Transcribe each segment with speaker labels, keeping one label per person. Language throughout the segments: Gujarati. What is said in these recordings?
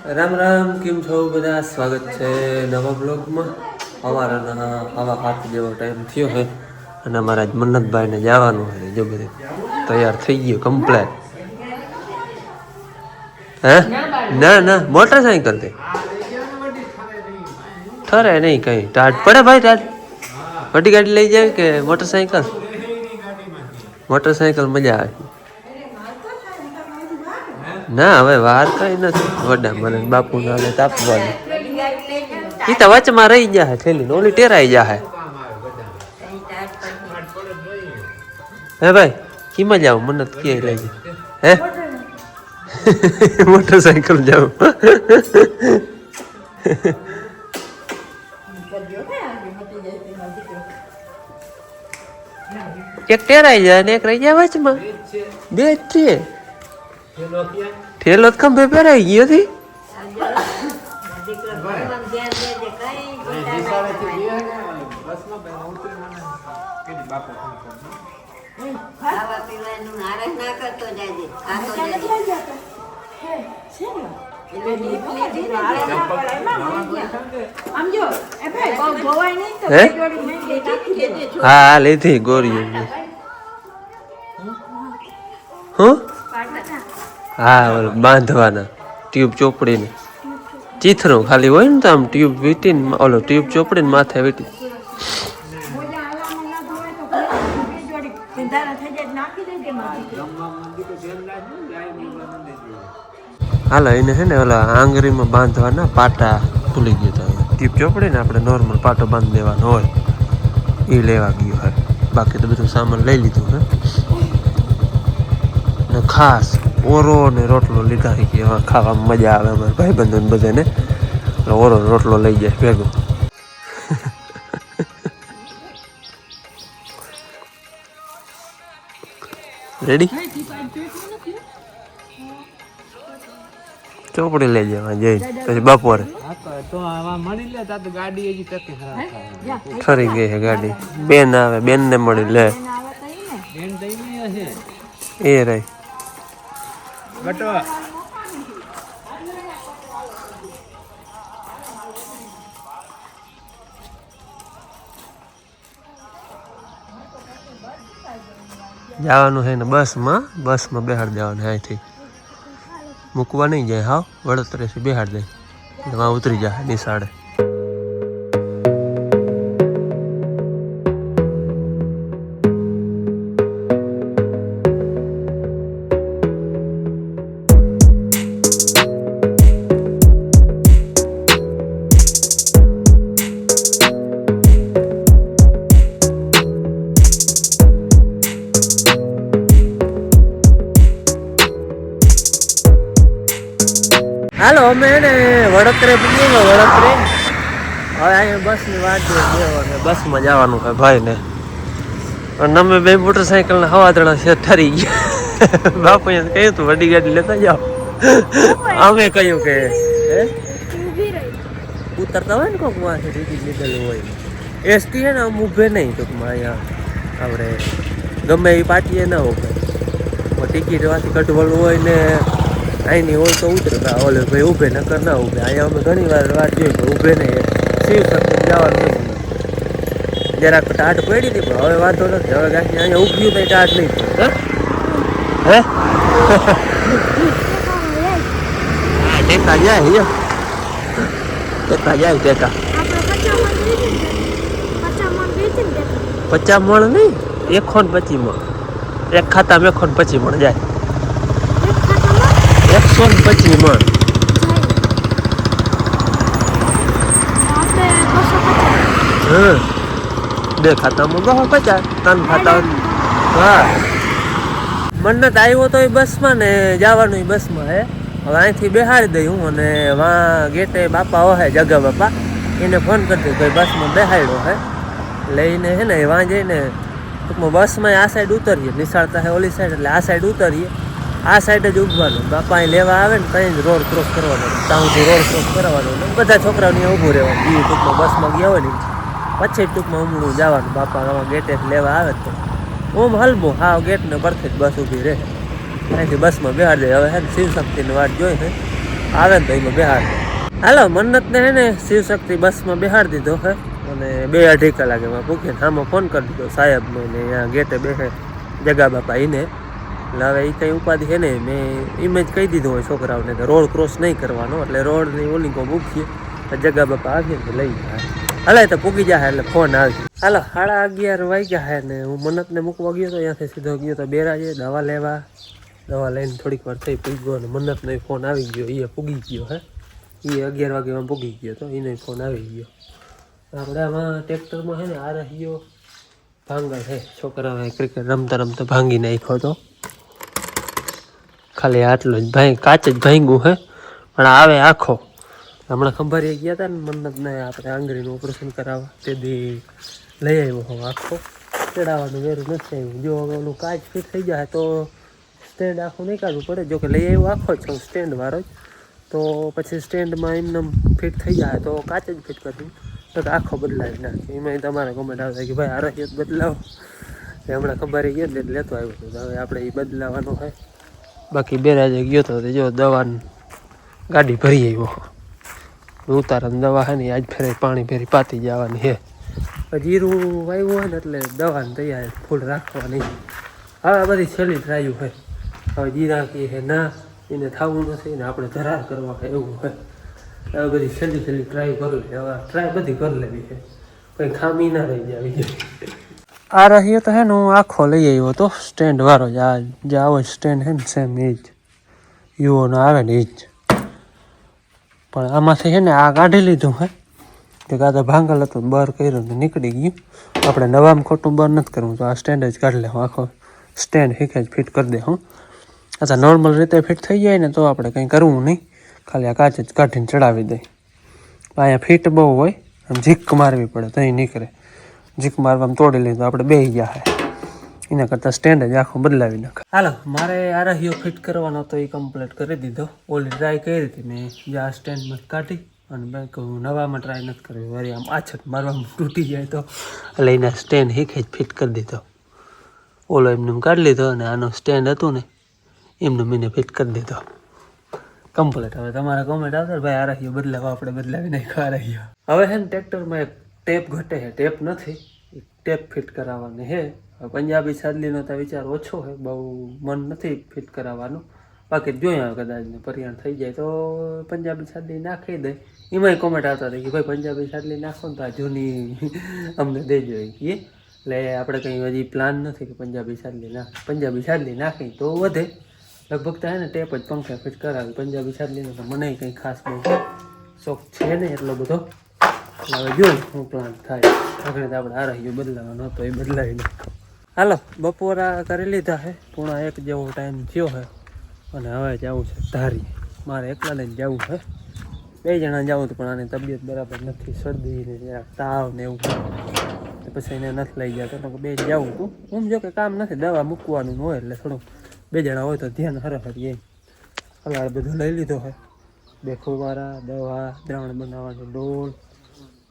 Speaker 1: રામ રામ, કેમ છો બધા? સ્વાગત છે નવા બ્લોગમાં. સવારના આવા 7 જેવો ટાઈમ થયો છે અને અમારા જ મન્નતભાઈને જવાનું છે. જો બધું તૈયાર થઈ ગયું કમ્પ્લેટ. હે ના ના મોટરસાઇકલ થી ઠરે નહીં કઈ ટાટ પડે ભાઈ. ટાટ મોટી ગાડી લઈ જાય કે મોટરસાઇકલ? મોટરસાઇકલ મજા આવે. ના હવે વાર કઈ નથી. વડા મને બાપુ ના તાપવાનું એ તો વચમાં રહી જાય થેલી ઓલી ટેરાઈ જાય. હે ભાઈ કીમાં જાવ? મને કે લઈ જાય. હે મોટરસાઇકલ જાવ. એક ટેરાઈ જાય ને એક રહી જાય વચમાં. બે જ છે. ઠેલો ખંભે પહેરાઈ ગયો હતી. હા લીધી ગોરી. હું હા બાંધવાના ટ્યુબ ચોપડીને ચીથરું ખાલી હોય ને તો આમ ટ્યુબ વીટીને ઓલો ટ્યુબ ચોપડીને માથે વીટી. હાલો એને છે ને ઓલા આંગળીમાં બાંધવાના પાટા ભૂલી ગયો તો ટ્યુબ ચોપડીને આપણે નોર્મલ પાટો બાંધી દેવાનો હોય એ લેવા ગયો હોય. બાકી તો બધું સામાન લઈ લીધું હે ને ખાસ ઓરો ને રોટલો લીધા કે એમાં ખાવામાં મજા આવે. અમારા ભાઈબંધો ને બધાને ઓરો રોટલો લઈ જાય ભેગો. રેડી ચોપડી લઈ જવા જઈ પછી બપોરે ઠરી ગઈ છે ગાડી. બેન આવે બેન ને મળી લે એ રહી. જવાનું છે ને બસમાં બેહાડ જવાનું અહીંથી મૂકવા નહીં જાય. હાવ વડોદરાથી બેહાડ દે એમાં ઉતરી જાય નિશાળે. હાલો અમે એને વડોદરે પૂછીએ વડોદરે. હવે અહીંયા બસની વાત જોઈએ બસમાં જવાનું હોય ભાઈ ને. અને અમે બે મોટરસાઇકલના હવાદળા છે ઠરી ગયા. બાપુ કહ્યું તું વડી ગાડી લેતા જાઓ. અમે કહ્યું કે ઉતરતા હોય ને કોઈક વાંચે ટિકિટ લીધેલું હોય એસટી હે ને આમ ઊભે નહીં ટૂંકમાં. અહીંયા આપણે ગમે એ પાટીએ ના ઊભે ટિકિટ વાંચી કટવલું હોય ને અહીંની હોય તો ઉતરતા ઓલે ભાઈ ઊભે નકર ના ઊભે. અહીંયા અમે ઘણી વાર વાત જોઈ કે ઊભે નહીં શિવ શક્તિ જવાનું નથી. જરાક ટાટ પડી હતી પણ હવે વાંધો નથી. હવે ગાડી અહીંયા ઊભી તો ટાટ નહીં પડે. હે ટેકા જાય ટેકા જાય ટેકા 50 મણ નહીં 125 મણ એક ખાતામાં 125 મણ જાય. 125 મણ બે ખાતામાં 250 3 ખાતા. હા મન્નત આવ્યો તો એ બસમાં ને જવાનું બસમાં હે. હવે અહીંથી બેહાડી દઈ હું અને વાં ગેટે બાપા હોય જગા બાપા એને ફોન કરી દઉં ભાઈ બસમાં બેહાડ્યો હે લઈને હે ને વાં જઈને ટૂંકમાં બસમાં આ સાઈડ ઉતરીએ. નિશાળતા હે ઓલી સાઈડ એટલે આ સાઈડ ઉતરીએ. આ સાઈડ જ ઉભવાનું. બાપા અહીં લેવા આવે ને ત્યાં જ રોડ ક્રોસ કરવાનો. ત્યાંથી રોડ ક્રોસ કરવાનો ને બધા છોકરાઓને ઊભું રહેવાનું. એ ટૂંકમાં બસમાં ગયા હોય ને પછી ટૂંકમાં ઉમળું જવાનું. બાપા આમાં ગેટે લેવા આવે તો ઓમ હલબો હાવ ગેટને પરથી જ બસ ઊભી રહે. અહીંથી બસમાં બેહાડી દે. હવે હે શિવશક્તિની વાટ જોઈ છે આવે ને તો એમાં બેહાડ. હાલો મન્નતને હે ને શિવશક્તિ બસમાં બેહાડી દીધો હે અને 2-2.5 કલાકેમાં પૂછીને આમાં ફોન કરી દીધો સાહેબને ને અહીંયા ગેટે બેસે જગા બાપા એને. એટલે હવે એ કંઈ ઉપાધિ છે ને મેં ઇમેજ કહી દીધું હોય છોકરાઓને કે રોડ ક્રોસ નહીં કરવાનો, એટલે રોડની ઓલી કો મૂકીએ જગા બાપા આવીએ ને લઈ જાય. હાલે તો પૂગી જાય એટલે ફોન આવી. હાલો 11:30 વાગ્યા હે ને હું મન્નતને મૂકવા ગયો તો ત્યાંથી સીધો ગયો તો બેરાજે દવા લેવા. દવા લઈને થોડીક વાર થઈ પૂગ્યો અને મન્નતનો ફોન આવી ગયો. એ પૂગી ગયો હે, એ 11 વાગ્યામાં પૂગી ગયો તો એનો ફોન આવી ગયો. આપણે આમાં ટ્રેક્ટરમાં છે ને આ રહ્યો ભાંગર છે, છોકરાઓએ ક્રિકેટ રમતા રમતા ભાંગી નાખ્યો હતો. ખાલી આટલું જ કાચ જ ભાંગ્યું હે પણ આવે આખો. હમણાં ખબર એ ગયા હતા ને મન્નતને આપણે આંગળીનું ઓપરેશન કરાવવા તે દી લઈ આવ્યો હું આખો. ચડાવવાનું વેરું નથી આવ્યું. જો હવે ઓલું કાચ ફિટ થઈ જાય તો સ્ટેન્ડ આખું નહીં કાઢવું પડે. જો કે લઈ આવ્યો આખો જ છું સ્ટેન્ડવાળો જ, તો પછી સ્ટેન્ડમાં એમને ફિટ થઈ જાય તો કાચ જ ફિટ કરવું તો આખો બદલાવી નાખે. એમાં તમારે કોમેન્ટ આવતા કે ભાઈ આ રહી બદલાવો. એ હમણાં ખબર એ ગયો ને એટલે લેતો આવ્યો હતો. હવે આપણે એ બદલાવાનો હોય. બાકી બેરાજે ગયો તો જો દવાની ગાડી ભરી આવ્યો. ઉતારાની દવા છે ને આજ ફેરે પાણી ફેરી પાતી જવાની છે. જીરું વાવ્યું હોય ને એટલે દવાની તૈયાર ફૂલ રાખવાની. હવે બધી છેલ્લી ટ્રાયું હોય. હવે જીરા કે છે ના એને થવું નથી ને આપણે ધરાર કરવા એવું હોય. હવે બધી છેલ્લી ટ્રાય કરી લે. હવે ટ્રાય બધી કરી લેવી છે, કંઈ ખામી ના રહી જાય. આ રહ્યો તો હે ને હું આખો લઈ આવ્યો તો સ્ટેન્ડ વાળો જ. આ જે આવો સ્ટેન્ડ છે ને સેમ એ જ યુઓનો આવે ને એ જ. પણ આમાંથી છે ને આ કાઢી લીધું હે કે કાં ભાંગલ હતું બર કર્યું ને નીકળી ગયું. આપણે નવામાં ખોટું બર નથી કરવું તો આ સ્ટેન્ડ જ કાઢી લે. હું આખો સ્ટેન્ડ હીકે જ ફિટ કરી દે હું. અચ્છા નોર્મલ રીતે ફિટ થઈ જાય ને તો આપણે કંઈ કરવું નહીં, ખાલી આ કાચ જ કાઢીને ચડાવી દઈ. અહીંયા ફિટ બહુ હોય, આમ ઝીક મારવી પડે તો અહીં નીકળે. ઝીક મારવામાં તોડી લઈએ તો આપણે બેસી જાય. એના કરતાં સ્ટેન્ડ જ આખું બદલાવી નાખે. હાલો મારે આ રહ્યો ફિટ કરવાનો તો એ કમ્પ્લીટ કરી દીધો. ઓલી ટ્રાય કરી હતી મેં જે આ સ્ટેન્ડમાં કાઢી અને મેં કહું નવામાં ટ્રાય નથી કરવી. વળી આમ આછટ મારવામાં તૂટી જાય તો એટલે એના સ્ટેન્ડ હીકે જ ફિટ કરી દીધો. ઓલો એમને કાઢી લીધો અને આનો સ્ટેન્ડ હતું ને એમને મેં ફિટ કરી દીધો કમ્પ્લીટ. હવે તમારા કોમેન્ટ આવશે ભાઈ આ રહ્યો બદલાવા, આપણે બદલાવી નાખ્યો આ રહ્યો. હવે છે ને ટ્રેક્ટરમાં એક ટેપ ઘટે છે, ટેપ નથી ટેપ ફિટ કરાવવાની છે. પંજાબી સાદલીનો તો વિચાર ઓછો છે, બહુ મન નથી ફિટ કરાવવાનું. બાકી જોઈએ કદાચ ને પરિણામ થઈ જાય તો પંજાબી સાદલી નાખી દે. એમાંય કોમેન્ટ આવતા હતા કે ભાઈ પંજાબી સાદલી નાખો ને તો આ જૂની અમને દેજો એ કહીએ. એટલે આપણે કંઈ હજી પ્લાન નથી કે પંજાબી સાદલી નાખી તો વધે. લગભગ તો હે ને ટેપ જ પંખા ફિટ કરાવી. પંજાબી સાદલીનો તો મને કંઈ ખાસ બહુ શોખ છે ને એટલો બધો. હવે જોઈએ શું પ્લાન થાય. આગળ તો આપણે આ રહ્યો બદલાવાનો હતો એ બદલાવી નાખો. હાલો બપોરા કરી લીધા છે, 1:30 જેવો ટાઈમ થયો છે અને હવે જવું છે ધારી. મારે એકલા લઈને જવું છે. 2 જણા જવું તો પણ આની તબિયત બરાબર નથી, શરદી ને તાવ ને એવું પછી એને નથી લઈ જતો. તો 2 જવું હતું. હું જો કે કામ નથી, દવા મૂકવાનું હોય એટલે થોડુંક 2 જણા હોય તો ધ્યાન હરાફરી એમ. કલાર બધું લઈ લીધો છે. 2 ફુવારા, દવા, દ્રાવણ બનાવવાનો ડોલ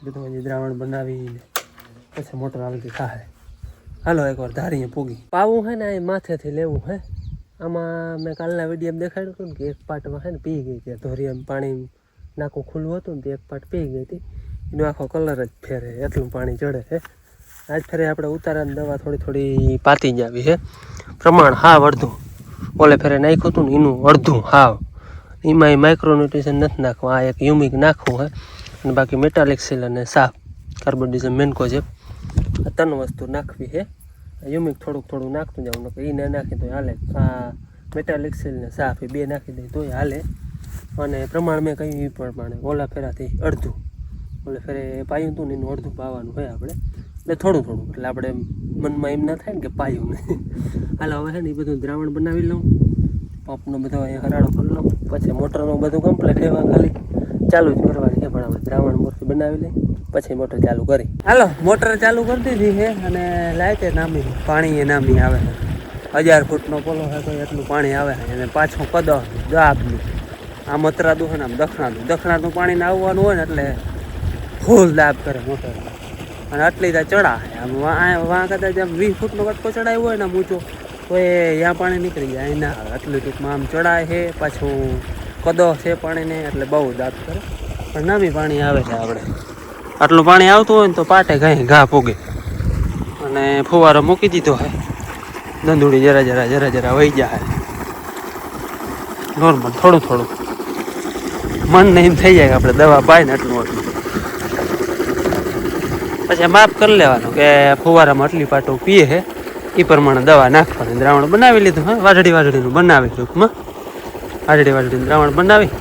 Speaker 1: બધું હજી દ્રાવણ બનાવીને પછી મોટર હાલતી થાય. હાલો એકવાર ધારીએ પૂગી. પાવું છે ને એ માથેથી લેવું હે. આમાં મેં કાલના વિડીયો દેખાડ્યું હતું ને કે એક પાટમાં છે ને પી ગઈ હતી ધોરિયામાં પાણી નાકું ખુલ્લું હતું ને તે એક પાટ પી ગઈ હતી. એનો આખો કલર જ ફેરે એટલું પાણી ચડે છે. આજ ફેરે આપણે ઉતારાની દવા થોડી પાતી જ આવી છે. પ્રમાણ હાવ અડધું. ઓલે ફેરે નાખ્યું હતું ને એનું અડધું હાવ. એમાં એ માઇક્રોન્યુટ્રિશન નથી નાખવું. આ એક યુમિક નાખવું હે અને બાકી મેટાલિક સીલ અને સાફ કાર્બોડિઝમ મેન્કો છે. આ 3 વસ્તુ નાખવી છે. યુમિક થોડુંક નાખતું જાઉં નકર એ ના નાખી તો હાલે. આ મેટાલિક સીલ ને સાફ એ 2 નાખી દઈએ તોય હાલે. અને પ્રમાણ મેં કહ્યું એ પ્રમાણે ઓલા ફેરાથી અડધું. ઓલે ફેરે પાયું હતું ને એનું અડધું પાવાનું હોય આપણે. એટલે થોડું એટલે આપણે મનમાં એમ ના થાય ને કે પાયું નહીં. હાલ હવે છે ને એ બધું દ્રાવણ બનાવી લઉં. પંપનો બધો અહીંયા હરાડો કરી લઉં. પછી મોટરનું બધું કમ્પ્લીટ એવા ખાલી ચાલુ જ કરવાની છે. પણ આપણે દ્રાવણ મોટર બનાવી લઈ પછી મોટર ચાલુ કરી. હાલો મોટર ચાલુ કરી દીધી છે અને લાઈટે નામી પાણી એ નામી આવે છે. 1000 ફૂટનો પોલો છે તો એટલું પાણી આવે છે. અને પાછું કદ દાબનું આમ અતરાદું છે ને આમ દખણાનું પાણીને આવવાનું હોય ને એટલે ફૂલ દાબ કરે મોટર. અને આટલી ત્યાં ચડા આમ વાં કદાચ આમ 20 ફૂટનો કટકો ચડાવ્યો હોય ને આમ ઊંચો તો એ ત્યાં પાણી નીકળી જાય. અહીં ના આવે. આટલું ટૂંકમાં આમ ચડાય છે. પાછું
Speaker 2: કદો છે પાણીને એટલે બહુ દાંત કરે, પણ નામી પાણી આવે છે. આપણે આટલું પાણી આવતું હોય ને તો પાટે કાંઈ ઘા પૂગે. અને ફુવારો મૂકી દીધો હે, દંદુડી જરા જરા વહી જાય નોર્મલ થોડું થોડું. મનને એમ થઈ જાય કે આપણે દવા પાય ને એટલું એટલું, પછી માપ કરી લેવાનું કે ફુવારામાં આટલી પાટો પીએ છે એ પ્રમાણે દવા નાખવાની. દ્રાવણ બનાવી લીધું, હા વાજડીનું બનાવી ટૂંકમાં વાજડીનું દ્રાવણ બનાવી.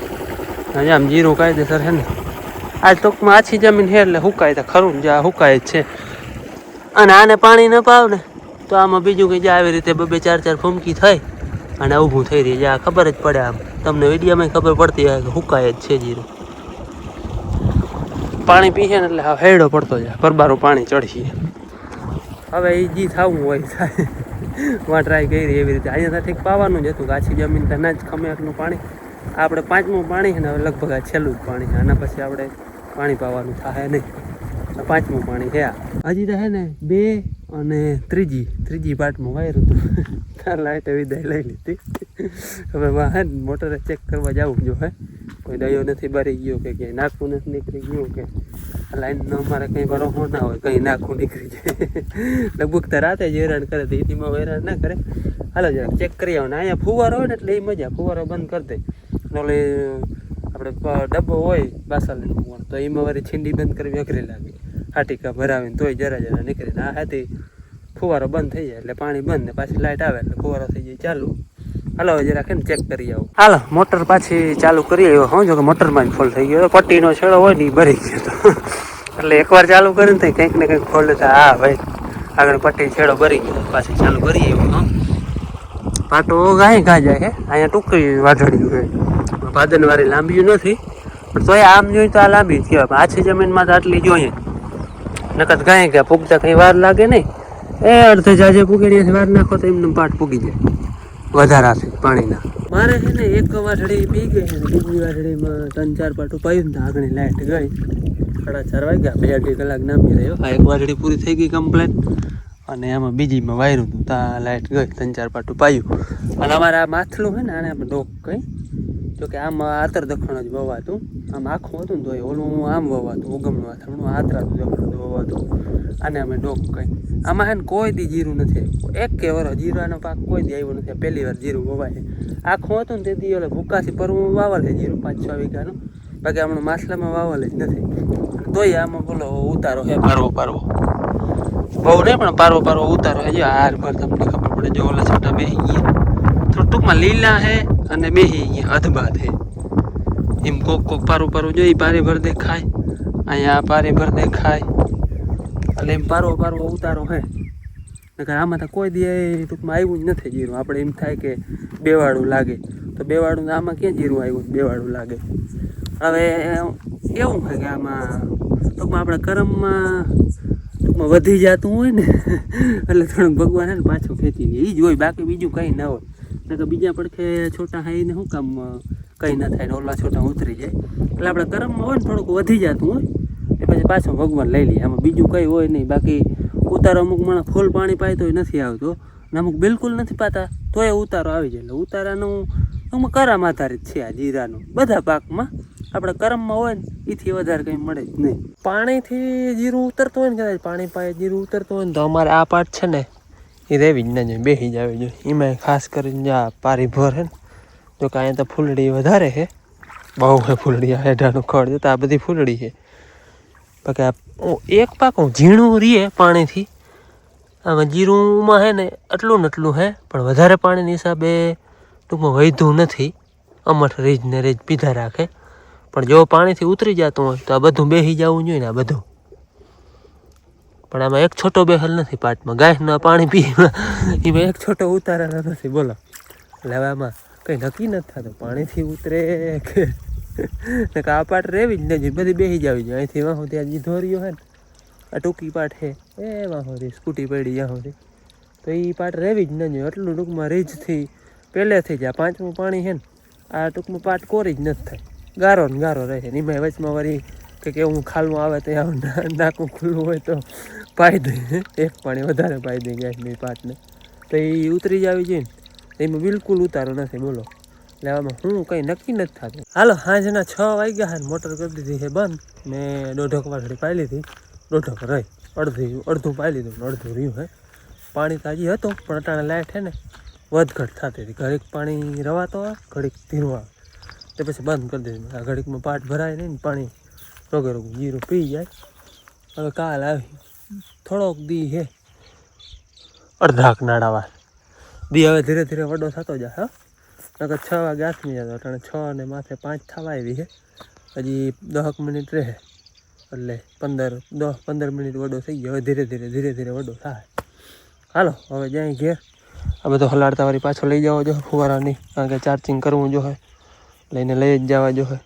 Speaker 2: અને આમ જીરું કાયદેસર છે ને, આ ટૂંકમાં આછી જમીન છે એટલે હુકાય તો ખરું જ્યાં હુકાય જ છે. અને આને પાણી ન પાવ ને તો આમાં બીજું કંઈ જ્યાં આવી રીતે 2-4 ફૂમકી થઈ અને ઊભું થઈ રહી જ્યાં ખબર જ પડે. આમ તમને વિડીયોમાં ખબર પડતી હોય કે હુકાય જ છે જીરું. પાણી પીશે ને એટલે હા હેડો પડતો જાય, પરબારું પાણી ચડશે. હવે એ જી થવું હોય થાય. માં ટ્રાય કરી એવી રીતે અહીંયા ઠીક પાવાનું જ હતું, કાચી જમીન તો ના જ ખમે એટલું પાણી. આપણે 5મું પાણી છે ને હવે લગભગ આ છેલ્લું જ પાણી છે. આના પછી આપણે પાણી પાવાનું થાય નહીં. 5મું પાણી છે હજી તો. હે ને 2 અને ત્રીજી પાટમાં વાયરું હતું. લાઈટે વિદાય લઈ લીધી. હવે હે ને મોટરે ચેક કરવા જવું જો હે કોઈ દયો નથી ભરી ગયો કે ક્યાંય નાખવું નથી નીકળી ગયું કે લાઈનનો અમારે કંઈ ભરોસો ના હોય, કંઈ નાખવું નીકળી જાય. લગભગ તો રાતે જ હેરાન કરે, દીધીમાં હેરાન ના કરે. હાલો જરાક ચેક કરી આવો ને. અહીંયા ફુવારો હોય ને એટલે એ મજા, ફુવારો બંધ કરી દે. એટલે આપણે ડબ્બો હોય બાસાલીનો તો એમાં વારી છીંડી બંધ કરવી અઘરી લાગે. હાટીકા ભરાવીને તોય જરા નીકળીને આ હાથી ફુવારો બંધ થઈ જાય એટલે પાણી બંધ ને પાછી લાઇટ આવે એટલે ફુવારો થઈ જાય ચાલુ. હાલો જરાક ને ચેક કરી આવો. હાલો મોટર પાછી ચાલુ કરી આવ્યો. હું જો કે મોટરમાં જ ફોલ થઈ ગયો, પટ્ટીનો છેડો હોય ને એ ભરી ગયો હતો. એટલે એકવાર ચાલુ કરીને તો કંઈક ને કંઈક ફોલ્ડ થાય. હા ભાઈ આગળ પટ્ટી છેડો ભરી ગયો, પાછી ચાલુ કરી આવ્યો. પાટો ઘા જાય છે અહીંયા ટૂંકી વાઢડી હોય, ભાદનવાળી લાંબી નથી પણ તોય આમ જોઈએ તો આ લાંબી કહેવાય. આછી જમીનમાં તો આટલી જોઈએ, નકર ગાય ગયા પૂગતા કંઈ વાર લાગે નહીં. એ અડધે જાજે પૂગીને વાર નાખો તો એમને પાટ પૂગી જાય વધારાથી પાણીના. મારે છે ને એક વાઢડી પી ગઈ છે, બીજી વાઢડીમાં 3-4 પાટું પાયું ને આગળ લાઇટ ગઈ. 4:30 વાગ્યા, 2-2 કલાક નામી રહ્યો. આ એક વાઢડી પૂરી થઈ ગઈ કમ્પ્લેટ અને આમાં બીજીમાં વાયરું હતું ત્યાં લાઇટ ગઈ, 3-4 પાટું પાયું. અને અમારે આ માથલું છે ને આને આપણે ડોક કંઈ જોકે આમ આતર દખણ જ વવાતું, આમ આખું હતું ને તો ઓલું આમ વવાતું, ઉગમનું આથમણું આતરાતું દખણ વવાતું. આને અમે ડોક કંઈ. આમાં છે ને કોઈ દી જીરું નથી આવ્યું, એક કે વરો જીરાનો પાક કોઈ દી આવ્યો નથી. પહેલી વાર જીરું વવાય. આખું હતું ને તે દી ઓલે ભૂકાથી પરવું વાવલે જીરું 5-6 વીઘાનું, બાકી હમણાં માછલામાં વાવલે જ નથી. તોય આમાં બોલો ઉતારો હે પારવો બહુ નહીં પણ પારવો ઉતારો હે. હાર પર તમને ખબર પડે જો ઓલા છોટા બેહી ગયા થોડું ટૂંકમાં લીલા હે અને બેહી ગયા અધબાદ હે. એમ કોક પારું જોઈ પારે ભર દેખાય, અહીંયા પારે ભર દેખાય એટલે એમ પારવો ઉતારો હે. નકર આમાં તો કોઈ દી ટૂંકમાં આવ્યું જ નથી જીરું. આપણે એમ થાય કે બેવાળું લાગે તો બેવાળું આમાં ક્યાં જીરું આવ્યું બેવાળું લાગે. હવે એવું છે કે આમાં ટૂંકમાં આપણે કરમમાં વધી જતું હોય ને એટલે થોડુંક ભગવાન ને પાછું ખેંચી લે એ જ હોય, બાકી બીજું કંઈ ના હોય. નકર બીજા પડખે છોટા હાઈ ને શું કામ કંઈ ના થાય ને ઓલા છોટા ઉતરી જાય. એટલે આપણે કરમમાં હોય ને થોડુંક વધી જતું હોય એ પછી પાછું ભગવાન લઈ લઈએ. આમાં બીજું કંઈ હોય નહીં. બાકી ઉતારો અમુક માણસ ફૂલ પાણી પાય તોય નથી આવતો ને અમુક બિલકુલ નથી પાતા તોય ઉતારો આવી જાય. એટલે ઉતારાનું અમુક કરમ આધારિત છે આ જીરાનું. બધા પાકમાં આપણે કરમમાં હોય ને એથી વધારે કંઈ મળે જ નહીં. પાણીથી જીરું ઉતરતું હોય ને કદાચ પાણી પાયે જીરું ઉતરતું હોય ને તો અમારે આ પાટ છે ને એ રેવી જ ના જોઈએ, બેસી જ આવી જોઈએ. એમાં ખાસ કરીને જ્યાં પારી ભર છે ને જો કે અહીંયા તો ફૂલડી વધારે છે, બહુ છે ફૂલડી. આ હેઠાનું ખડ જતા આ બધી ફૂલડી છે. બાકી આ એક પાક ઝીણું રીએ પાણીથી. આમાં જીરુંમાં છે ને એટલું ને એટલું છે પણ વધારે પાણીની હિસાબે ટૂંકમાં વૈધું નથી. અમઠ રીજ ને રીજ પીધા રાખે. પણ જો પાણીથી ઉતરી જતું હોય તો આ બધું બેસી જવું જોઈએ ને આ બધું. પણ આમાં એક છોટો બેહલ નથી પાટમાં. ગાયના પાણી પી એમાં એક છોટો ઉતારેલો નથી બોલો. એટલે હવે આમાં કંઈ નક્કી નથી થતું પાણીથી ઉતરે કે આ પાટ રેવી જ નહીં, બધી બેસી જવી જોઈએ. અહીંથી વાહો ત્યાં જે ધોરીઓ છે ને આ ટૂંકી પાટ છે એ વાહોથી સ્કૂટી પડી જ્યાં સુધી તો એ પાટ રેવી જ ન જોઈએ. એટલું ટૂંકમાં રીજથી પહેલેથી જ આ 5મું પાણી છે ને આ ટૂંકમાં પાટ કોરી જ નથી થાય, ગારો ને ગારો રહે છે. એમાં વચમાં વળી કે કેવું ખાલમાં આવે તો નાકું ખુલ્લું હોય તો પાઈ દે, એક પાણી વધારે પાઈ દે ગેસની પાટને તો એ ઉતરી જ આવી જોઈએ ને. એમાં બિલકુલ ઉતારો નથી બોલો.
Speaker 1: એટલે આમાં હું કંઈ નક્કી નથી થતું. હાલો સાંજના 6 વાગ્યા છે ને મોટર કરી દીધી છે બંધ. મેં 1.5 વાટડી પાઈ લીધી, 1.5 રહી, અડધું પાઈ લીધું ને અડધું રહ્યું હે. પાણી તાજી હતું પણ અટાણે લાઇટ છે ને વધઘટ થતી હતી. ઘડીક પાણી રવાતો આવે, ઘડીક ધીરું આવે, તે પછી બંધ કરી દીધું. આ ઘડીકમાં પાટ ભરાય નહીં ને પાણી રોગે જીરું પી જાય. હવે કાલ આવી થોડોક દી હે, અડધાક નાડાવાર દી હવે ધીરે ધીરે વડો થતો જાય. હા નકર 6 વાગે હાથમી જતો, અટાણે 6 ને માથે 5 થવા આવી છે. હજી 10 મિનિટ રહે એટલે 15 મિનિટ વડો થઈ ગયો. હવે ધીરે ધીરે વડો થાય. હાલો હવે જાય ઘેર. આ બધો હલાડતા વાળી પાછો લઈ જવો જોઈએ ફુવારાની, કારણ કે ચાર્જિંગ કરવું જોઈએ, લઈને લઈ જ જવા જોઈએ.